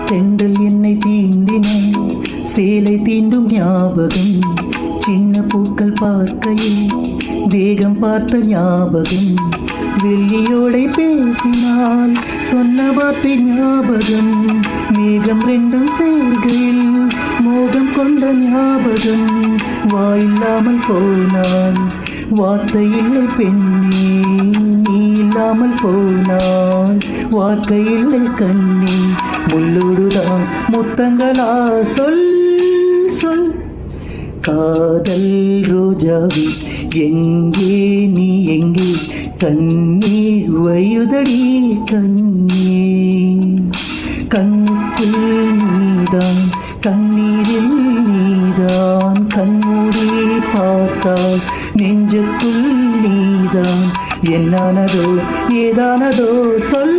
தென்றல் என்னை தீண்டினான், சேலை தீண்டும் ஞாபகம். சின்ன பூக்கள் பார்க்கையில் தேகம் பார்த்த ஞாபகம். வெள்ளியோடை பேசினால் சொன்ன வார்த்தை ஞாபகம். மேகம் ரெண்டும் சேர்கையில் மோகம் கொண்ட ஞாபகம். வாயில்லாமல் போனால் வார்த்தை இல்லை பெண்ணே, நீ இல்லாமல் போனால் வார்த்தை இல்லை கண்ணே. முள்ளோடுதான் முத்தங்களா, சொல் சொல். காதல் ரோஜாவே எங்கே நீ எங்கே, கண்ணீர் வழியுதடி கண்ணே. கண்ணுக்குள் நீதான், கண்ணீரில் நீதான். கண்மூடி பார்த்தால் நெஞ்சுக்குள் நீதான். என்னானதோ ஏதானதோ சொல்